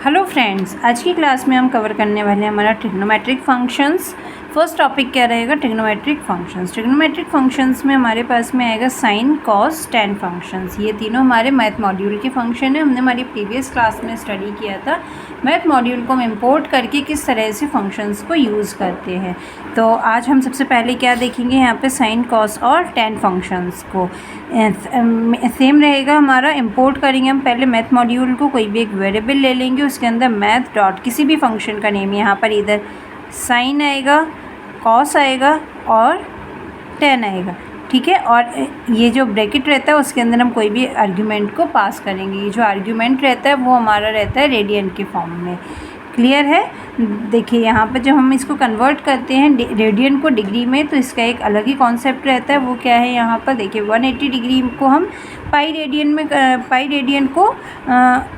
Hello friends, आज की class में हम कवर करने वाले हैं हमारा ट्रिग्नोमेट्रिक फंक्शंस। फर्स्ट टॉपिक क्या रहेगा? Trigonometric functions. ट्रिग्नोमेट्रिक फंक्शंस में हमारे पास में आएगा साइन, कॉस, टेन फंक्शंस। ये तीनों हमारे मैथ मॉड्यूल के फंक्शन है। हमने हमारी प्रीवियस क्लास में स्टडी किया था मैथ मॉड्यूल को हम इम्पोर्ट करके किस तरह से फंक्शंस को यूज़ करते हैं। तो आज हम सबसे पहले क्या देखेंगे यहाँ पे साइन, कॉस और टेन फंक्शंस को। सेम रहेगा हमारा, इंपोर्ट करेंगे हम पहले मैथ मॉड्यूल को। कोई भी एक वेरिएबल ले लेंगे, उसके अंदर मैथ डॉट किसी भी फंक्शन का नेम, यहाँ पर इधर साइन आएगा, कॉस आएगा और टेन आएगा, ठीक है। और ये जो ब्रैकेट रहता है उसके अंदर हम कोई भी आर्ग्यूमेंट को पास करेंगे। ये जो आर्ग्यूमेंट रहता है वो हमारा रहता है रेडियन के फॉर्म में। क्लियर है? देखिए यहाँ पर जब हम इसको कन्वर्ट करते हैं रेडियन को डिग्री में, तो इसका एक अलग ही कॉन्सेप्ट रहता है। वो क्या है? यहाँ पर देखिए 180 डिग्री को हम पाई रेडियन को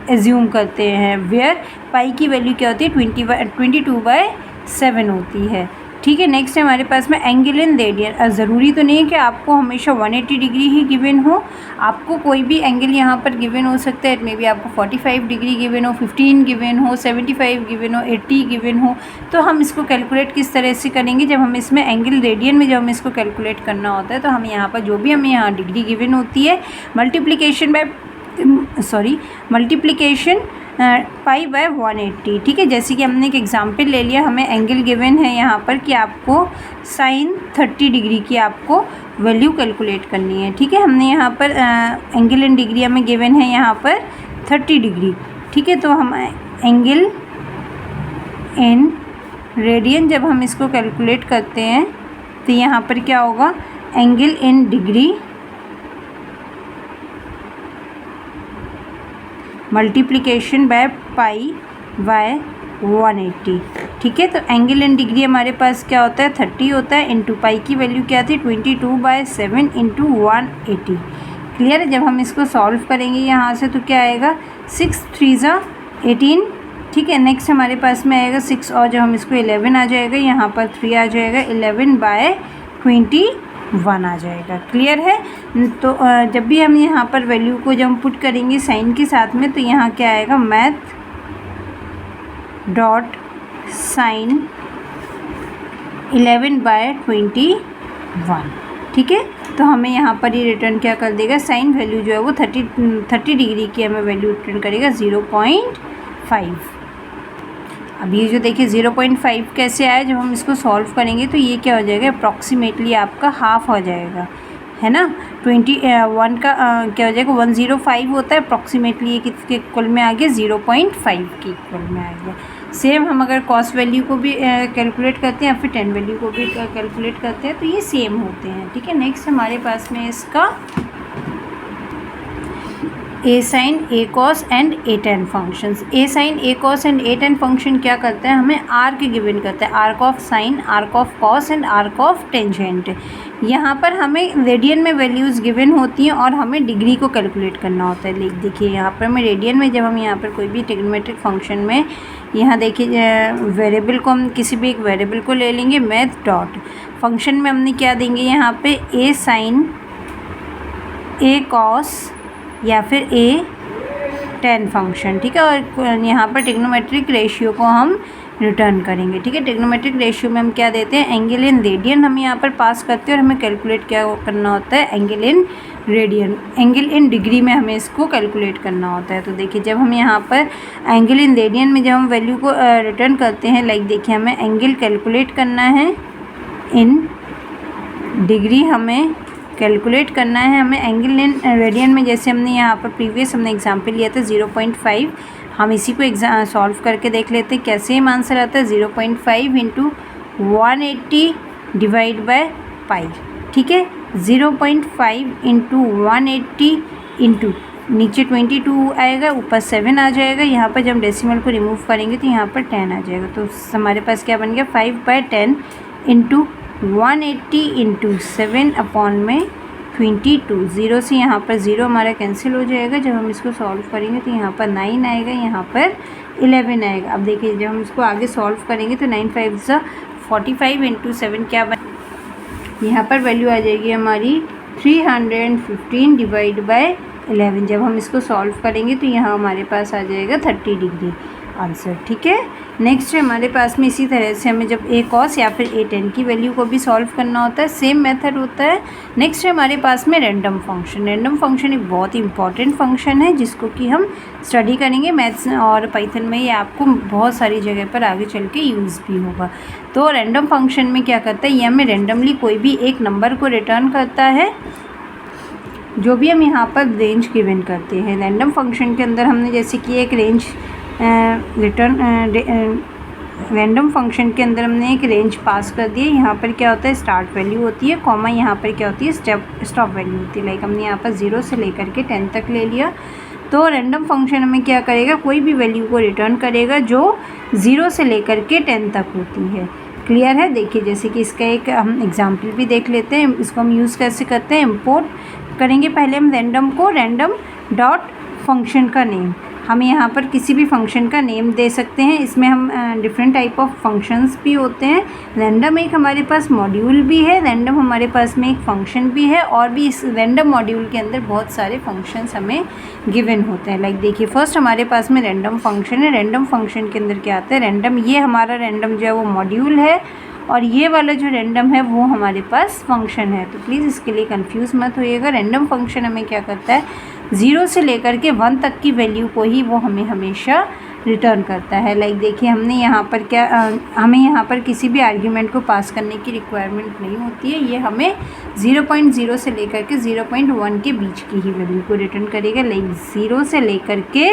एज्यूम करते हैं, वेयर पाई की वैल्यू क्या होती है? 22/7 होती है, ठीक है। नेक्स्ट है हमारे पास में एंगल इन रेडियन। ज़रूरी तो नहीं है कि आपको हमेशा 180 डिग्री ही गिवन हो, आपको कोई भी एंगल यहाँ पर गिवन हो सकता है। मे बी आपको 45 डिग्री गिवन हो, 15 गिवन हो, 75 गिवन हो, 80 गिवन हो। तो हम इसको कैलकुलेट किस तरह से करेंगे? जब हम इसमें एंगल रेडियन में जब हमें इसको कैलकुलेट करना होता है, तो हम यहाँ पर जो भी हमें यहाँ डिग्री गिवन होती है, मल्टीप्लिकेशन पाई बाय 180, ठीक है। जैसे कि हमने एक एग्जांपल ले लिया, हमें एंगल गिवन है यहाँ पर कि आपको साइन 30 डिग्री की आपको वैल्यू कैलकुलेट करनी है, ठीक है। हमने यहाँ पर एंगल इन डिग्री हमें गिवन है यहाँ पर 30 डिग्री, ठीक है। तो हम एंगल इन रेडियन जब हम इसको कैलकुलेट करते हैं तो यहाँ पर क्या होगा? Angle in degree multiplication by pi by 180, ठीक है। तो एंगल इन डिग्री हमारे पास क्या होता है? 30 होता है, इंटू पाई की वैल्यू क्या थी? 22/7 इंटू 180। क्लियर है? जब हम इसको सॉल्व करेंगे यहाँ से तो क्या आएगा? 6 3 ज़ा 18, ठीक है। नेक्स्ट हमारे पास में आएगा 6 और जब हम इसको 11 आ जाएगा, यहाँ पर 3 आ जाएगा, 11/21 आ जाएगा। क्लियर है? तो जब भी हम यहाँ पर वैल्यू को जब हम पुट करेंगे साइन के साथ में, तो यहाँ क्या आएगा? मैथ डॉट साइन 11/21, ठीक है। तो हमें यहाँ पर ये रिटर्न क्या कर देगा? साइन वैल्यू जो है वो 30 डिग्री की हमें वैल्यू रिटर्न करेगा 0.5। अब ये जो देखिए 0.5 कैसे आया? जब हम इसको सॉल्व करेंगे तो ये क्या हो जाएगा? अप्रॉक्सीमेटली आपका हाफ हो जाएगा, है ना। 21 का क्या हो जाएगा? 105 होता है, अप्रॉक्सीमेटली ये किसके इक्वल में आ गया? 0.5 के इक्वल में आ गया। सेम हम अगर कॉस्ट वैल्यू को भी कैलकुलेट करते हैं या फिर टेन वैल्यू को भी कैलकुलेट करते हैं तो ये सेम होते हैं, ठीक है। नेक्स्ट हमारे पास में इसका a sine, a cos and a tan functions. A sine, a cos and a tan function क्या करता है? हमें आर्क गिवन करता है, arc of sine, arc of cos and arc of tangent. यहाँ पर हमें रेडियन में वैल्यूज़ गिवन होती हैं और हमें डिग्री को कैलकुलेट करना होता है। देखिए यहाँ पर हमें रेडियन में, जब हम यहाँ पर कोई भी ट्रिग्नोमेट्रिक फंक्शन में, यहाँ देखिए वेरिएबल को हम किसी भी एक वेरिएबल को ले लेंगे, मैथ डॉट फंक्शन में हमने क्या देंगे यहाँ पे? ए साइन, ए कॉस या फिर ए टेन फंक्शन, ठीक है। और यहाँ पर ट्रिग्नोमेट्रिक रेशियो को हम रिटर्न करेंगे, ठीक है। ट्रिग्नोमेट्रिक रेशियो में हम क्या देते हैं? एंगल इन रेडियन हम यहाँ पर पास करते हैं और हमें कैलकुलेट क्या करना होता है? Angle in radian. Angle in degree में हमें इसको कैलकुलेट करना होता है। तो देखिए जब हम यहाँ पर एंगल इन रेडियन में जब हम वैल्यू को रिटर्न करते हैं, लाइक देखिए हमें एंगल कैलकुलेट करना है इन डिग्री, हमें कैलकुलेट करना है हमें एंगल इन रेडियन में। जैसे हमने यहाँ पर प्रीवियस हमने एग्जांपल लिया था 0.5, हम इसी को सॉल्व करके देख लेते हैं कैसे हम आंसर आता है। 0.5 इंटू 180 डिवाइड बाय पाई, ठीक है। 0.5 इंटू 180 इंटू नीचे 22 आएगा, ऊपर 7 आ जाएगा। यहाँ पर जब हम डेसिमल को रिमूव करेंगे तो यहाँ पर 10 आ जाएगा। तो हमारे पास क्या बन गया? 5/10 इंटू 180 इंटू 7 अपॉन में 22। 0 से यहाँ पर 0 हमारा कैंसिल हो जाएगा। जब हम इसको सॉल्व करेंगे तो यहाँ पर 9 आएगा, यहाँ पर 11 आएगा। अब देखिए जब हम इसको आगे सॉल्व करेंगे तो 9 5 ज़ा 45 इंटू 7 क्या बन, यहाँ पर वैल्यू आ जाएगी हमारी 315 डिवाइड बाय 11। जब हम इसको सॉल्व करेंगे तो यहाँ हमारे पास आ जाएगा 30 डिग्री। आंसर। ठीक है, नेक्स्ट है हमारे पास में इसी तरह से हमें जब a cos या फिर a tan की वैल्यू को भी सॉल्व करना होता है, सेम मेथड होता है। नेक्स्ट है हमारे पास में रैंडम फंक्शन। रैंडम फंक्शन एक बहुत ही इंपॉर्टेंट फंक्शन है जिसको कि हम स्टडी करेंगे मैथ्स और पाइथन में। ये आपको बहुत सारी जगह पर आगे चल के यूज़ भी होगा। तो रैंडम फंक्शन में क्या करता है, ये हमें रैंडमली कोई भी एक नंबर को रिटर्न करता है जो भी हम यहाँ पर रेंज गिवन करते हैं। रैंडम फंक्शन के अंदर हमने जैसे कि एक रेंज रैंडम फंक्शन के अंदर हमने एक रेंज पास कर दिया। यहाँ पर क्या होता है, स्टार्ट वैल्यू होती है, कॉमा यहाँ पर क्या होती है, स्टॉप वैल्यू होती है। लाइक हमने यहाँ पर 0 से लेकर के 10 तक ले लिया। तो रैंडम फंक्शन हमें क्या करेगा, कोई भी वैल्यू को रिटर्न करेगा जो 0 से लेकर के 10 तक होती है। क्लियर है। देखिए जैसे कि इसका एक हम एग्जाम्पल भी देख लेते हैं। इसको हम यूज़ कैसे करते हैं, इम्पोर्ट करेंगे पहले हम रैंडम को, रैंडम डॉट फंक्शन का नेम। हम यहाँ पर किसी भी फंक्शन का नेम दे सकते हैं। इसमें हम डिफरेंट टाइप ऑफ फंक्शंस भी होते हैं। रैंडम एक हमारे पास मॉड्यूल भी है, रैंडम हमारे पास में एक फंक्शन भी है, और भी इस रैंडम मॉड्यूल के अंदर बहुत सारे फंक्शंस हमें गिवन होते हैं। लाइक देखिए फर्स्ट हमारे पास में रैंडम फंक्शन है। रैंडम फंक्शन के अंदर क्या आता है, रैंडम, ये हमारा रैंडम जो है वो मॉड्यूल है, और ये वाला जो रैंडम है वो हमारे पास फंक्शन है। तो प्लीज़ इसके लिए कंफ्यूज मत होइएगा। रैंडम फंक्शन हमें क्या करता है, 0 से लेकर के 1 तक की वैल्यू को ही वो हमें हमेशा रिटर्न करता है। लाइक देखिए हमने यहाँ पर क्या हमें यहाँ पर किसी भी आर्ग्यूमेंट को पास करने की रिक्वायरमेंट नहीं होती है। ये हमें 0.0 से लेकर के 0.1 के बीच की ही वैल्यू को रिटर्न करेगा। लाइक 0 से लेकर के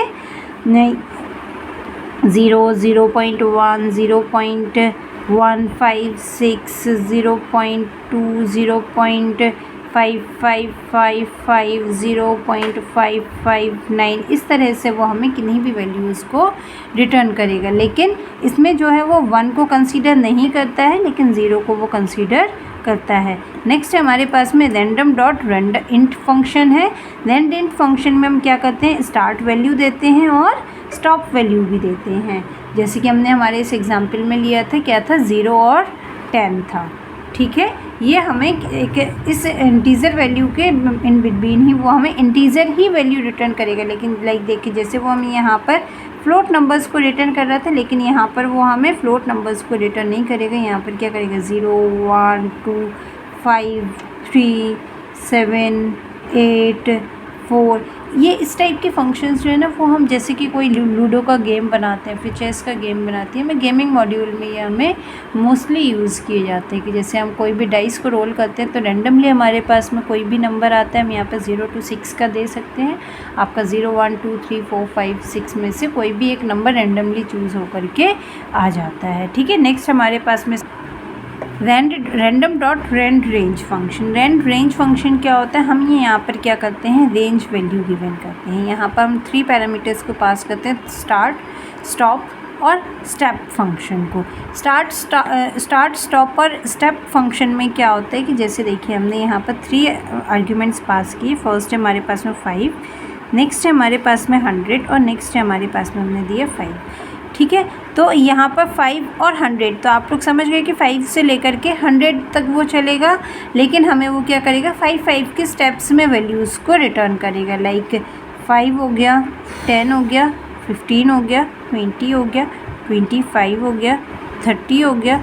0, 0.1, 0.156, 0.2, 0.5555, 0.559, इस तरह से वो हमें किन्हीं भी वैल्यूज़ को रिटर्न करेगा। लेकिन इसमें जो है वो 1 को कंसीडर नहीं करता है, लेकिन 0 को वो कंसीडर करता है। नेक्स्ट हमारे पास में रैंडम डॉट इंट फंक्शन है। रैंड इंट फंक्शन में हम क्या करते हैं, स्टार्ट वैल्यू देते हैं और स्टॉप वैल्यू भी देते हैं। जैसे कि हमने हमारे इस एग्जाम्पल में लिया था, क्या था, 0 और 10 था। ठीक है, ये हमें एक इस इंटीजर वैल्यू के इन बिटवीन ही वो हमें इंटीजर ही वैल्यू रिटर्न करेगा। लेकिन लाइक देखिए जैसे वो हमें यहाँ पर फ्लोट नंबर्स को रिटर्न कर रहा था, लेकिन यहाँ पर वो हमें फ्लोट नंबर्स को रिटर्न नहीं करेगा। यहाँ पर क्या करेगा, 0, 1, 2, 5, 3, 7, 8, 4, ये इस टाइप के फंक्शंस जो है ना वो हम जैसे कि कोई लूडो का गेम बनाते हैं, फिर चेस का गेम बनाती है, हमें गेमिंग मॉड्यूल में ये हमें मोस्टली यूज़ किए जाते हैं। कि जैसे हम कोई भी डाइस को रोल करते हैं तो रैंडमली हमारे पास में कोई भी नंबर आता है, हम यहाँ पर 0 to 6 का दे सकते हैं। आपका 0, 1, 2, 3, 4, 5, 6 में से कोई भी एक नंबर रैंडमली चूज़ होकर के आ जाता है। ठीक है, नेक्स्ट हमारे पास में random dot rand range function. Rand range function क्या होता है, हम ये यहाँ पर क्या करते हैं, रेंज वैल्यू गिवन करते हैं। यहाँ पर हम 3 पैरामीटर्स को पास करते हैं, स्टार्ट, स्टॉप और स्टेप फंक्शन को। स्टार्ट, स्टॉप और स्टेप फंक्शन में क्या होता है कि जैसे देखिए हमने यहाँ पर 3 आर्ग्यूमेंट्स पास किए। फर्स्ट है हमारे पास में 5, नेक्स्ट है हमारे पास में 100 और नेक्स्ट है हमारे पास में हमने दिया 5। ठीक है, तो यहाँ पर 5 और 100, तो आप लोग समझ गए कि 5 से लेकर के 100 तक वो चलेगा, लेकिन हमें वो क्या करेगा, 5 के स्टेप्स में वैल्यूज़ को रिटर्न करेगा। लाइक 5 हो गया, 10 हो गया, 15 हो गया, 20 हो गया, 25 हो गया, 30 हो गया,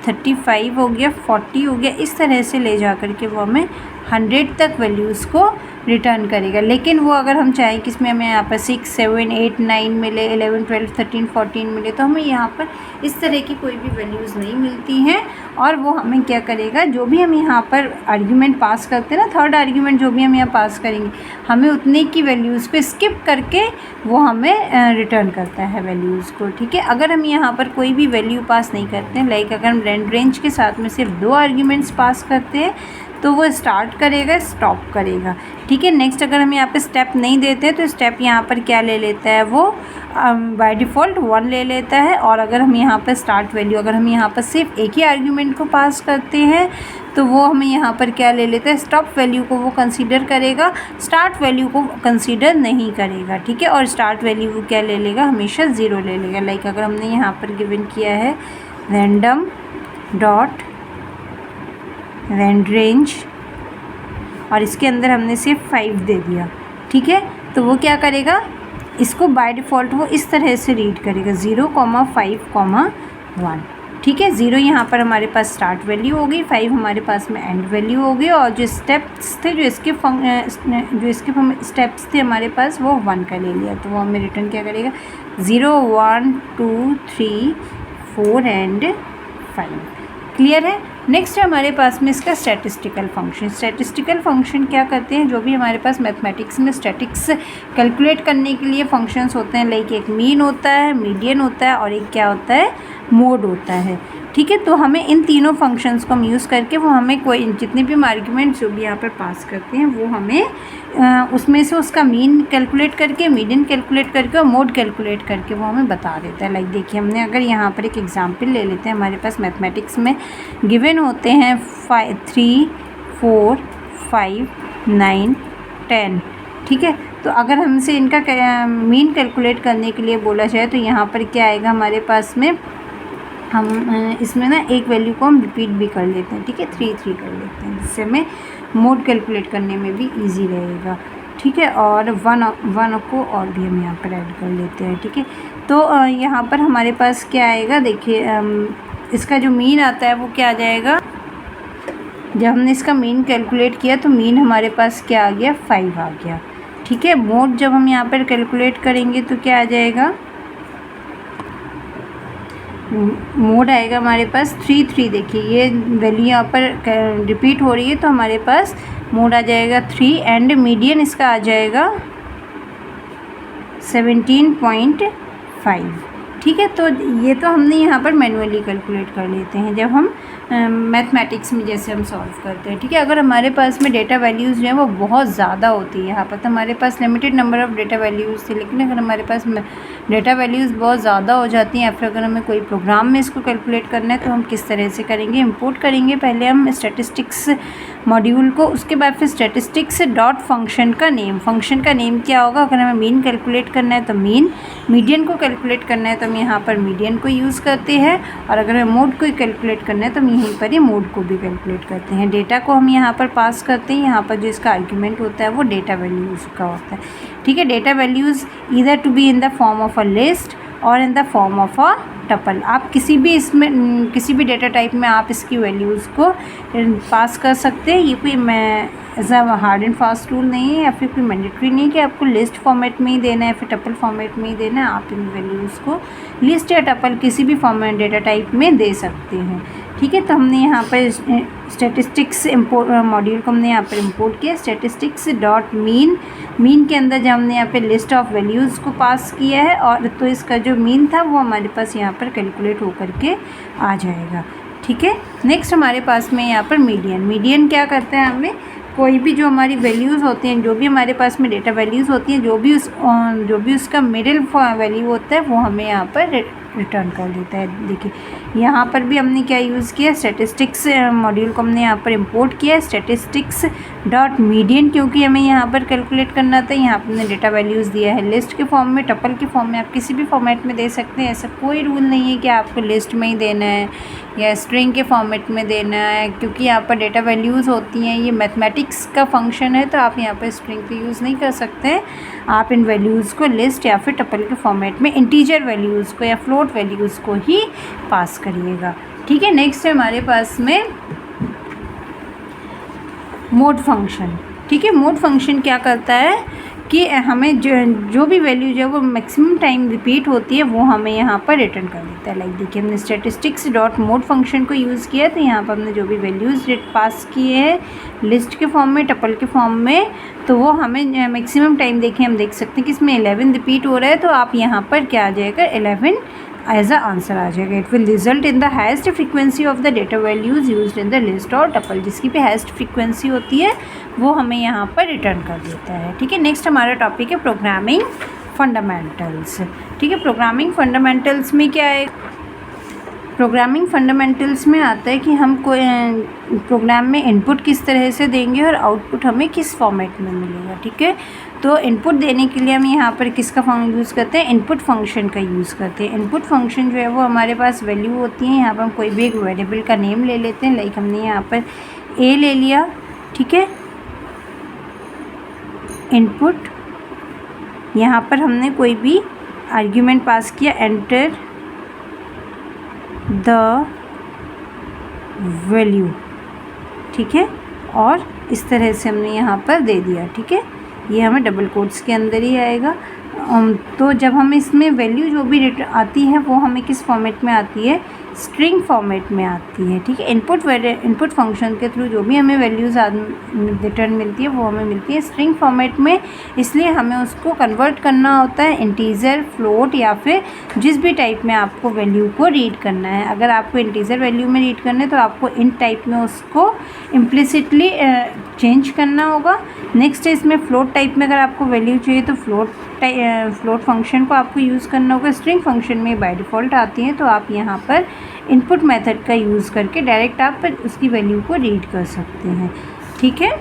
35 हो गया, 40 हो गया। इस तरह से ले जा कर के वो हमें 100 तक वैल्यूज़ को रिटर्न करेगा। लेकिन वो अगर हम चाहें कि इसमें हमें यहाँ पर 6, 7, 8, 9 मिले, 11, 12, 13, 14 मिले, तो हमें यहाँ पर इस तरह की कोई भी वैल्यूज़ नहीं मिलती हैं। और वो हमें क्या करेगा, जो भी हम यहाँ पर आर्ग्यूमेंट पास करते हैं ना, थर्ड आर्ग्यूमेंट जो भी हम यहाँ पास करेंगे, हमें उतने की वैल्यूज़ पे स्किप करके वो हमें रिटर्न करता है वैल्यूज़ को। ठीक है, अगर हम यहाँ पर कोई भी वैल्यू पास नहीं करते हैं, लाइक अगर हम रेंज के साथ में सिर्फ 2 आर्ग्यूमेंट्स पास करते हैं, तो वो स्टार्ट करेगा, स्टॉप करेगा। ठीक है, नेक्स्ट अगर हम यहाँ पे स्टेप नहीं देते तो स्टेप यहाँ पर क्या ले लेता है, वो बाय डिफ़ॉल्ट 1 ले लेता है। और अगर हम यहाँ पर स्टार्ट वैल्यू, अगर हम यहाँ पर सिर्फ एक ही आर्ग्यूमेंट को पास करते हैं, तो वो हमें यहाँ पर क्या ले लेता है, स्टॉप वैल्यू को वो कंसीडर करेगा, स्टार्ट वैल्यू को कंसीडर नहीं करेगा। ठीक है, और स्टार्ट वैल्यू वो क्या ले लेगा, हमेशा 0 ले लेगा। लाइक अगर हमने यहाँ पर गिवन किया है रैंडम डॉट रैंड रेंज और इसके अंदर हमने सिर्फ 5 दे दिया। ठीक है, तो वो क्या करेगा, इसको बाय डिफ़ॉल्ट वो इस तरह से रीड करेगा 0,5,1। ठीक है, 0 यहाँ पर हमारे पास स्टार्ट वैल्यू हो गई, 5 हमारे पास में एंड वैल्यू हो गई, और जो स्टेप्स थे जो इसके स्टेप्स थे हमारे पास वो 1 का ले लिया, तो वो हमें रिटर्न क्या करेगा 0, 1, 2, 3, 4 एंड 5। क्लियर है। नेक्स्ट है हमारे पास में इसका स्टैटिस्टिकल फंक्शन। स्टैटिस्टिकल फंक्शन क्या करते हैं, जो भी हमारे पास मैथमेटिक्स में स्टैटिक्स कैलकुलेट करने के लिए फंक्शंस होते हैं, लाइक एक मीन होता है, मीडियन होता है और एक क्या होता है, मोड होता है। ठीक है, तो हमें इन तीनों फंक्शंस को हम यूज़ करके वो हमें कोई जितने भी आर्ग्यूमेंट्स जो भी यहाँ पर पास करते हैं वो हमें उसमें से उसका मीन कैलकुलेट करके, मीडियन कैलकुलेट करके और मोड कैलकुलेट करके वो हमें बता देता है। लाइक देखिए, हमने अगर यहाँ पर एक एग्जांपल ले लेते हैं, हमारे पास मैथमेटिक्स में गिवन होते हैं 3, 4, 5, 9, 10। ठीक है, तो अगर हमसे इनका मीन कैलकुलेट करने के लिए बोला जाए तो यहाँ पर क्या आएगा हमारे पास में, हम इसमें ना एक वैल्यू को हम रिपीट भी कर लेते हैं। ठीक है, 3 3 कर लेते हैं, जिससे हमें मोड कैलकुलेट करने में भी इजी रहेगा। ठीक है, और 1 को और भी हम यहाँ पर ऐड कर लेते हैं। ठीक है, तो यहाँ पर हमारे पास क्या आएगा, देखिए इसका जो मीन आता है वो क्या आ जाएगा, जब हमने इसका मीन कैलकुलेट किया तो मीन हमारे पास क्या आ गया, 5 आ गया। ठीक है, मोड जब हम यहाँ पर कैलकुलेट करेंगे तो क्या आ जाएगा, मोड आएगा हमारे पास 3 3। देखिए ये वैल्यू यहाँ पर रिपीट हो रही है तो हमारे पास मोड आ जाएगा 3 एंड मीडियन इसका आ जाएगा 17.5। ठीक है, तो ये तो हमने यहाँ पर मैनुअली कैलकुलेट कर लेते हैं जब हम मैथमेटिक्स में जैसे हम सॉल्व करते हैं। ठीक है, अगर हमारे पास में डेटा वैल्यूज़ जो है वो बहुत ज़्यादा होती है, यहाँ पर तो हमारे पास limited number of data values थे, लेकिन अगर हमारे पास डेटा वैल्यूज़ बहुत ज़्यादा हो जाती हैं या फिर अगर हमें कोई प्रोग्राम में इसको कैलकुलेट करना है तो हम किस तरह से करेंगे, इंपोर्ट करेंगे पहले हम स्टैटिस्टिक्स मॉड्यूल को, उसके बाद फिर स्टैटिस्टिक्स डॉट फंक्शन का नेम क्या होगा, अगर हमें मीन कैलकुलेट करना है तो मीन, मीडियन को कैलकुलेट करना है तो हम यहाँ पर मीडियन को यूज़ करते हैं, और अगर हमें मोड को कैलकुलेट करना है तो हम यहीं पर ये मोड को भी कैलकुलेट करते हैं। डेटा को हम यहाँ पर पास करते हैं, यहाँ पर जो इसका आर्ग्यूमेंट होता है वो डेटा वैल्यूज़ का होता है। ठीक है, data values either to be in the form of a list और in the form of a tuple. आप किसी भी इसमें किसी भी डेटा टाइप में आप इसकी वैल्यूज़ को पास कर सकते हैं। ये कोई as a hard and fast rule नहीं है या फिर कोई मैंडेटरी नहीं है कि आपको लिस्ट फॉर्मेट में ही देना है फिर टपल फॉर्मेट में ही देना है। आप इन वैल्यूज़ को लिस्ट या टपल किसी भी फॉर्मेट डेटा टाइप में दे सकते हैं। ठीक है, तो हमने यहाँ पर स्टैटिस्टिक्स मॉड्यूल को हमने यहाँ पर इंपोर्ट किया, स्टैटिस्टिक्स डॉट मीन के अंदर जब हमने यहाँ पे लिस्ट ऑफ वैल्यूज़ को पास किया है, और तो इसका जो मीन था वो हमारे पास यहाँ पर कैलकुलेट होकर के आ जाएगा। ठीक है, नेक्स्ट हमारे पास में यहाँ पर मीडियन क्या करता है, हमें कोई भी जो हमारी वैल्यूज़ होती हैं, जो भी हमारे पास में डेटा वैल्यूज़ होती हैं, जो भी उसका मिडिल वैल्यू होता है वो हमें यहाँ पर रिटर्न कर देता है। देखिए यहाँ पर भी हमने क्या यूज़ किया, स्टैटिस्टिक्स मॉड्यूल को हमने यहाँ पर इंपोर्ट किया, स्टैटिस्टिक्स डॉट मीडियन, क्योंकि हमें यहाँ पर कैलकुलेट करना था। यहाँ पर हमने डेटा वैल्यूज़ दिया है लिस्ट के फॉर्म में, टपल के फॉर्म में, आप किसी भी फॉर्मेट में दे सकते हैं। ऐसा कोई रूल नहीं है कि आपको लिस्ट में ही देना है या स्ट्रिंग के फॉर्मेट में देना है, क्योंकि यहाँ पर डेटा वैल्यूज़ होती हैं, ये मैथमेटिक्स का फंक्शन है, तो आप यहाँ पर स्ट्रिंग का यूज़ नहीं कर सकते हैं। आप इन वैल्यूज़ को लिस्ट या फिर टपल के फॉर्मेट में इंटीजर वैल्यूज़ को या फ्लोट वैल्यूज़ को ही पास करिएगा। ठीक है, नेक्स्ट है हमारे पास में मोड फंक्शन। ठीक है, मोड फंक्शन क्या करता है कि हमें जो भी वैल्यू जो है वो मैक्सिमम टाइम रिपीट होती है वो हमें यहाँ पर रिटर्न कर देता है। लाइक देखिए हमने स्टैटिस्टिक्स डॉट मोड फंक्शन को यूज़ किया, तो यहाँ पर हमने जो भी वैल्यूज़ पास किए हैं लिस्ट के फॉर्म में, टपल के फॉर्म में, तो वो हमें मैक्सिमम टाइम देखिए हम देख सकते हैं कि इसमें 11 रिपीट हो रहा है, तो आप यहाँ पर क्या आ जाएगा 11 एज अ आंसर आ जाएगा। It will result in the highest frequency of the data values used in the list और टपल, जिसकी भी हाइस्ट फ्रीक्वेंसी होती है वो हमें यहाँ पर रिटर्न कर देता है। ठीक है, नेक्स्ट हमारा टॉपिक है प्रोग्रामिंग फंडामेंटल्स। ठीक है, प्रोग्रामिंग फंडामेंटल्स में क्या है, प्रोग्रामिंग फंडामेंटल्स में आता है कि हम कोई प्रोग्राम में इनपुट किस तरह से देंगे और आउटपुट हमें किस फॉर्मेट में मिलेगा। ठीक है, तो इनपुट देने के लिए हम यहाँ पर किसका फंक्शन यूज़ करते हैं, इनपुट फंक्शन का यूज़ करते हैं। इनपुट फंक्शन जो है वो हमारे पास वैल्यू होती है, यहाँ पर हम कोई भी एक वेरिएबल का नेम ले लेते हैं। लाइक हमने यहाँ पर ए ले लिया। ठीक है, इनपुट यहाँ पर हमने कोई भी आर्ग्यूमेंट पास किया, एंटर द वैल्यू, ठीक है, और इस तरह से हमने यहाँ पर दे दिया, ठीक है। ये हमें डबल कोट्स के अंदर ही आएगा। तो जब हम इसमें वैल्यू जो भी आती है वो हमें किस फॉर्मेट में आती है, स्ट्रिंग फॉर्मेट में आती है, ठीक है। इनपुट फंक्शन के थ्रू जो भी हमें वैल्यूज़ रिटर्न मिलती है वो हमें मिलती है स्ट्रिंग फॉर्मेट में, इसलिए हमें उसको कन्वर्ट करना होता है इंटीजर, फ्लोट या फिर जिस भी टाइप में आपको वैल्यू को रीड करना है। अगर आपको इंटीजर वैल्यू में रीड करना है तो आपको इन टाइप में उसको इम्प्लिसिटली चेंज करना होगा। नेक्स्ट है इसमें फ्लोट टाइप में, अगर आपको वैल्यू चाहिए तो फ्लोट फंक्शन को आपको यूज़ करना होगा। स्ट्रिंग फंक्शन में बाय डिफ़ॉल्ट आती है, तो आप यहाँ पर इनपुट मेथड का यूज़ करके डायरेक्ट आप उसकी वैल्यू को रीड कर सकते हैं, ठीक है।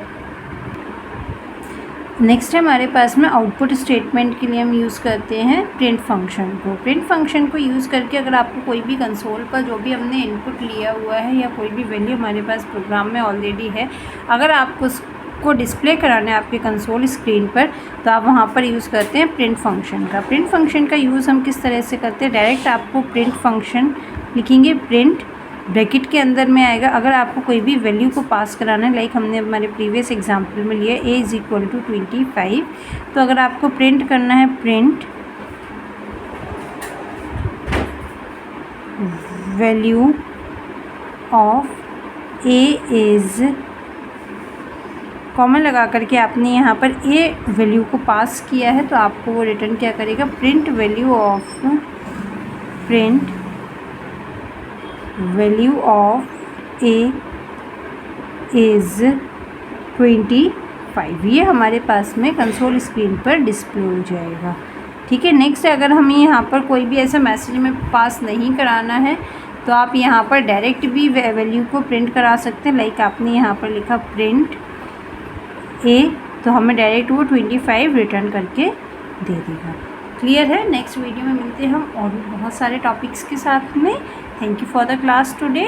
नेक्स्ट है हमारे पास में आउटपुट स्टेटमेंट के लिए हम यूज़ करते हैं प्रिंट फंक्शन को। प्रिंट फंक्शन को यूज़ करके अगर आपको कोई भी कंसोल पर जो भी हमने इनपुट लिया हुआ है या कोई भी वैल्यू हमारे पास प्रोग्राम में ऑलरेडी है, अगर आपको उसको डिस्प्ले कराना है आपके कंसोल स्क्रीन पर, तो आप वहाँ पर यूज़ करते हैं प्रिंट फंक्शन का। प्रिंट फंक्शन का यूज़ हम किस तरह से करते हैं, डायरेक्ट आपको प्रिंट फंक्शन लिखेंगे, प्रिंट ब्रैकेट के अंदर में आएगा। अगर आपको कोई भी वैल्यू को पास कराना है, लाइक हमने हमारे प्रीवियस एग्जांपल में लिया a = 25, तो अगर आपको प्रिंट करना है print value of a is, comma लगा करके आपने यहाँ पर a वैल्यू को पास किया है, तो आपको वो रिटर्न क्या करेगा, print value of a is 25। ये हमारे पास में कंसोल स्क्रीन पर डिस्प्ले हो जाएगा, ठीक है। नेक्स्ट अगर हमें यहाँ पर कोई भी ऐसा मैसेज में पास नहीं कराना है तो आप यहाँ पर डायरेक्ट भी वैल्यू को प्रिंट करा सकते हैं। लाइक आपने यहाँ पर लिखा प्रिंट a, तो हमें डायरेक्ट वो 25 रिटर्न करके दे देगा। क्लियर है। नेक्स्ट वीडियो में मिलते हैं हम और भी बहुत सारे टॉपिक्स के साथ में। Thank you for the class today.